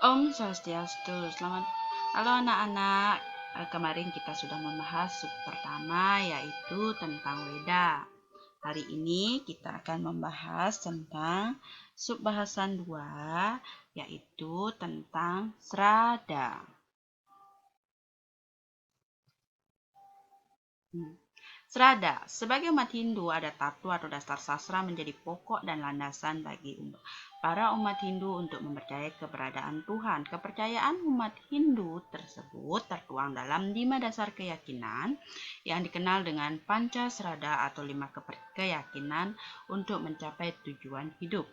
Om Swastiastu. Halo anak-anak. Kemarin kita sudah membahas sub pertama yaitu tentang Weda. Hari ini kita akan membahas tentang sub bahasan 2 yaitu tentang Srada. Srada, sebagai umat Hindu, ada tattwa atau dasar sastra menjadi pokok dan landasan bagi para umat Hindu untuk mempercayai keberadaan Tuhan. Kepercayaan umat Hindu tersebut tertuang dalam 5 dasar keyakinan yang dikenal dengan Pancasrada atau 5 keyakinan untuk mencapai tujuan hidup.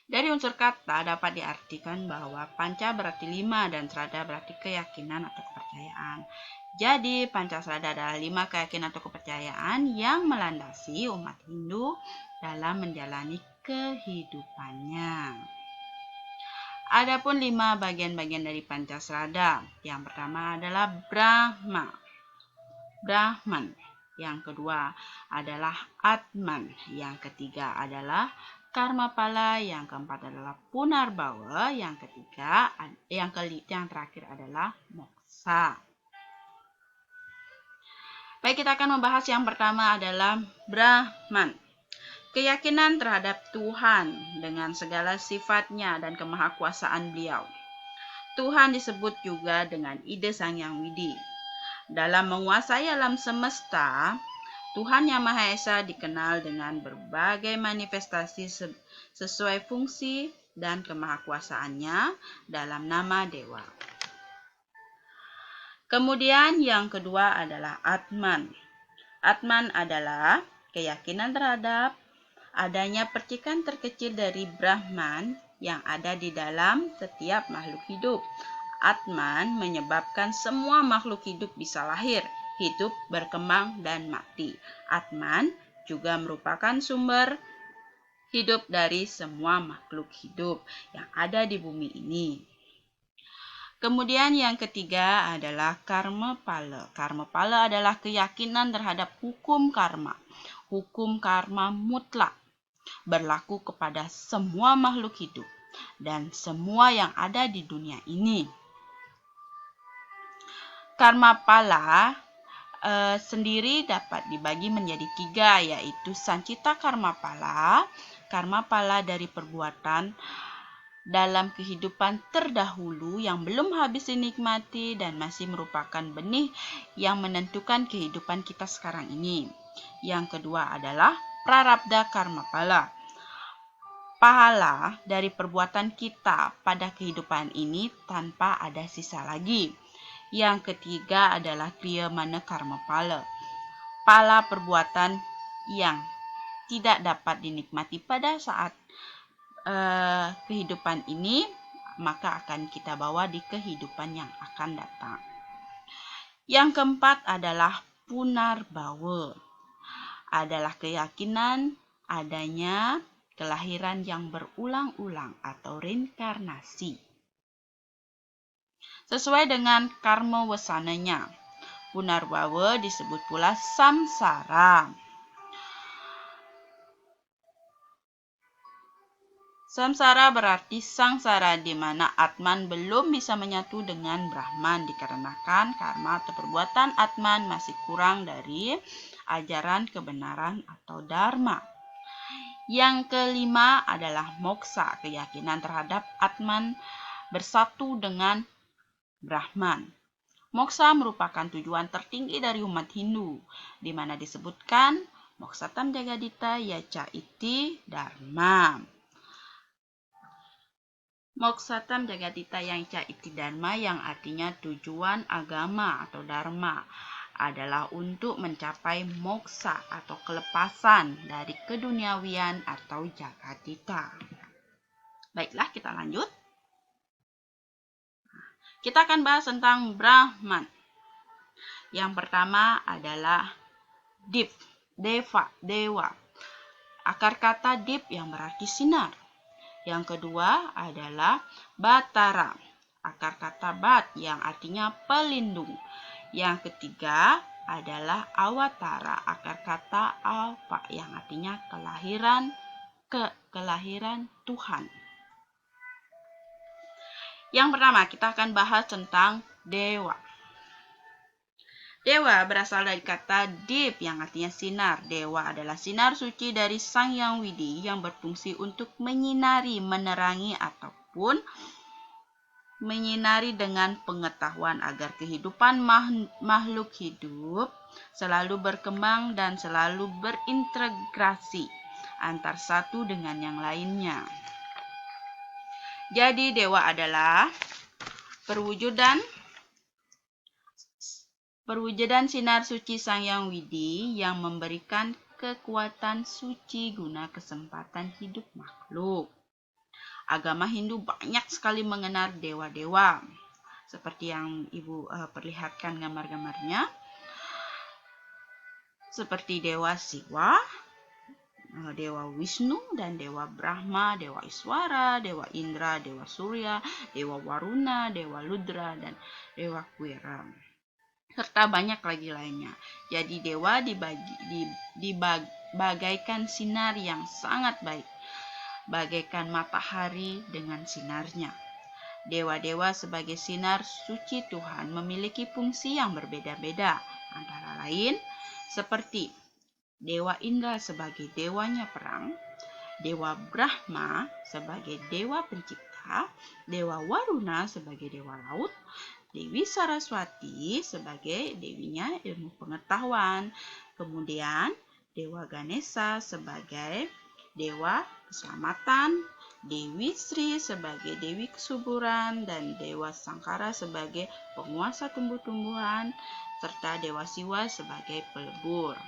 Dari unsur kata dapat diartikan bahwa panca berarti 5 dan srada berarti keyakinan atau kepercayaan. Jadi Pancasrada adalah 5 keyakinan atau kepercayaan yang melandasi umat Hindu dalam menjalani kehidupannya. Adapun 5 bagian-bagian dari Pancasrada. Yang pertama adalah Brahman. Yang kedua adalah Atman. Yang ketiga adalah Karmapala, yang keempat adalah Punarbawa, yang terakhir adalah Moksa. Baik, kita akan membahas yang pertama adalah Brahman. Keyakinan terhadap Tuhan dengan segala sifatnya dan kemahakuasaan Beliau. Tuhan disebut juga dengan ide Sang Yang Widi. Dalam menguasai alam semesta, Tuhan Yang Maha Esa dikenal dengan berbagai manifestasi sesuai fungsi dan kemahakuasaannya dalam nama Dewa. Kemudian yang kedua adalah Atman. Atman adalah keyakinan terhadap adanya percikan terkecil dari Brahman yang ada di dalam setiap makhluk hidup. Atman menyebabkan semua makhluk hidup bisa lahir, hidup, berkembang, dan mati. Atman juga merupakan sumber hidup dari semua makhluk hidup yang ada di bumi ini. Kemudian yang ketiga adalah Karmapala. Karmapala adalah keyakinan terhadap hukum karma. Hukum karma mutlak berlaku kepada semua makhluk hidup dan semua yang ada di dunia ini. Karmapala sendiri dapat dibagi menjadi 3, yaitu Sancita Karmapala, Karmapala dari perbuatan dalam kehidupan terdahulu yang belum habis dinikmati dan masih merupakan benih yang menentukan kehidupan kita sekarang ini. Yang kedua adalah Prarabdha Karmapala, pahala dari perbuatan kita pada kehidupan ini tanpa ada sisa lagi. Yang ketiga adalah Kriyamana Karmapala, pahala perbuatan yang tidak dapat dinikmati pada saat kehidupan ini, maka akan kita bawa di kehidupan yang akan datang. Yang keempat adalah Punarbawa, adalah keyakinan adanya kelahiran yang berulang-ulang atau reinkarnasi. Sesuai dengan karma wasananya, Punarbawa disebut pula samsara. Samsara berarti sangsara, di mana Atman belum bisa menyatu dengan Brahman dikarenakan karma atau perbuatan Atman masih kurang dari ajaran kebenaran atau dharma. Yang kelima adalah moksa, keyakinan terhadap Atman bersatu dengan Brahman. Moksa merupakan tujuan tertinggi dari umat Hindu, di mana disebutkan Moksatam Jagadita Yaca Iti Dharma. Moksatam Jagadita Yaca Iti Dharma, yang artinya tujuan agama atau dharma, adalah untuk mencapai moksa atau kelepasan dari keduniawian atau jagadita. Baiklah, kita lanjut. Kita akan bahas tentang Brahman. Yang pertama adalah Dip, dewa. Akar kata Dip yang berarti sinar. Yang kedua adalah Batara, akar kata Bat yang artinya pelindung. Yang ketiga adalah Awatara, akar kata Alfa yang artinya kelahiran Tuhan. Yang pertama, kita akan bahas tentang dewa. Dewa berasal dari kata dip yang artinya sinar. Dewa adalah sinar suci dari Sang Hyang Widi yang berfungsi untuk menyinari, menerangi, ataupun menyinari dengan pengetahuan agar kehidupan makhluk hidup selalu berkembang dan selalu berintegrasi antar satu dengan yang lainnya. Jadi dewa adalah perwujudan sinar suci Sang Hyang Widi yang memberikan kekuatan suci guna kesempatan hidup makhluk. Agama Hindu banyak sekali mengenal dewa-dewa, seperti yang Ibu perlihatkan gambar-gambarnya, seperti Dewa Siwa, Dewa Wisnu, dan Dewa Brahma, Dewa Iswara, Dewa Indra, Dewa Surya, Dewa Waruna, Dewa Ludra, dan Dewa Kuira, serta banyak lagi lainnya. Jadi dewa bagaikan sinar yang sangat baik, bagaikan matahari dengan sinarnya. Dewa-dewa sebagai sinar suci Tuhan memiliki fungsi yang berbeda-beda, antara lain seperti Dewa Indra sebagai dewanya perang, Dewa Brahma sebagai dewa pencipta, Dewa Waruna sebagai dewa laut, Dewi Saraswati sebagai dewinya ilmu pengetahuan, kemudian Dewa Ganesha sebagai dewa keselamatan, Dewi Sri sebagai dewi kesuburan, dan Dewa Sangkara sebagai penguasa tumbuh-tumbuhan, serta Dewa Siwa sebagai pelebur.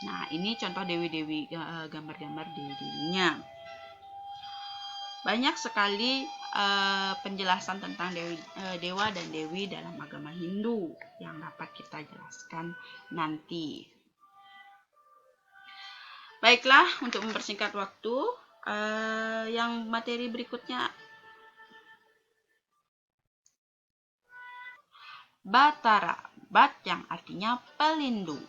Nah, ini contoh dewi-dewi, gambar-gambar dewi-dewinya. Banyak sekali penjelasan tentang dewa dan dewi dalam agama Hindu yang dapat kita jelaskan nanti. Baiklah, untuk mempersingkat waktu, yang materi berikutnya, Batara, Bat yang artinya pelindung.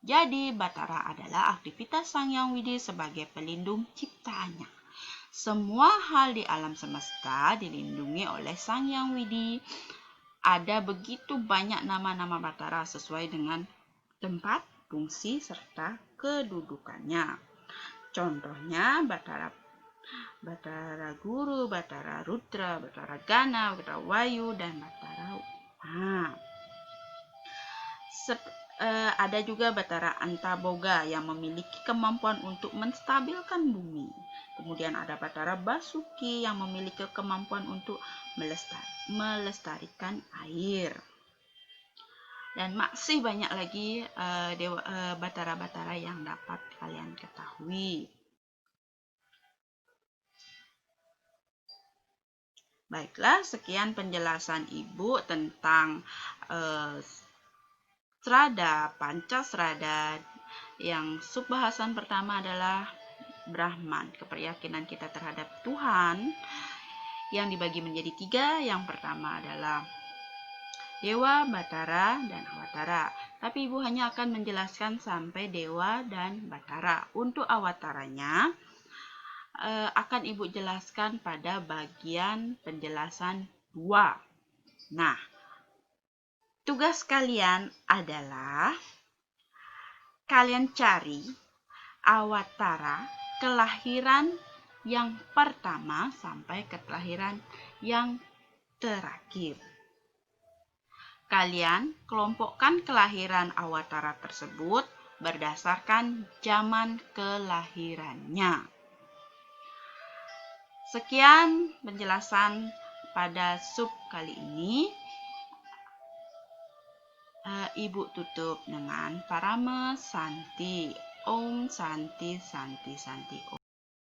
Jadi Batara adalah aktivitas Sang Hyang Widi sebagai pelindung ciptaannya. Semua hal di alam semesta dilindungi oleh Sang Hyang Widi. Ada begitu banyak nama-nama Batara sesuai dengan tempat, fungsi, serta kedudukannya. Contohnya Batara Guru, Batara Rudra, Batara Gana, Batara Wayu, dan Batara Uma. Ada juga Batara Antaboga yang memiliki kemampuan untuk menstabilkan bumi. Kemudian ada Batara Basuki yang memiliki kemampuan untuk melestarikan air. Dan masih banyak lagi Batara-Batara yang dapat kalian ketahui. Baiklah, sekian penjelasan Ibu tentang Srada, Pancasrada, yang subbahasan pertama adalah Brahman, keperyakinan kita terhadap Tuhan yang dibagi menjadi 3. Yang pertama adalah Dewa, Batara, dan Awatara. Tapi Ibu hanya akan menjelaskan sampai Dewa dan Batara. Untuk Awataranya akan Ibu jelaskan pada bagian penjelasan 2. Nah, tugas kalian adalah kalian cari Awatara kelahiran yang pertama sampai ke kelahiran yang terakhir. Kalian kelompokkan kelahiran Awatara tersebut berdasarkan zaman kelahirannya. Sekian penjelasan pada sub kali ini. Ibu tutup dengan Parama Santi. Om Santi Santi Santi Om.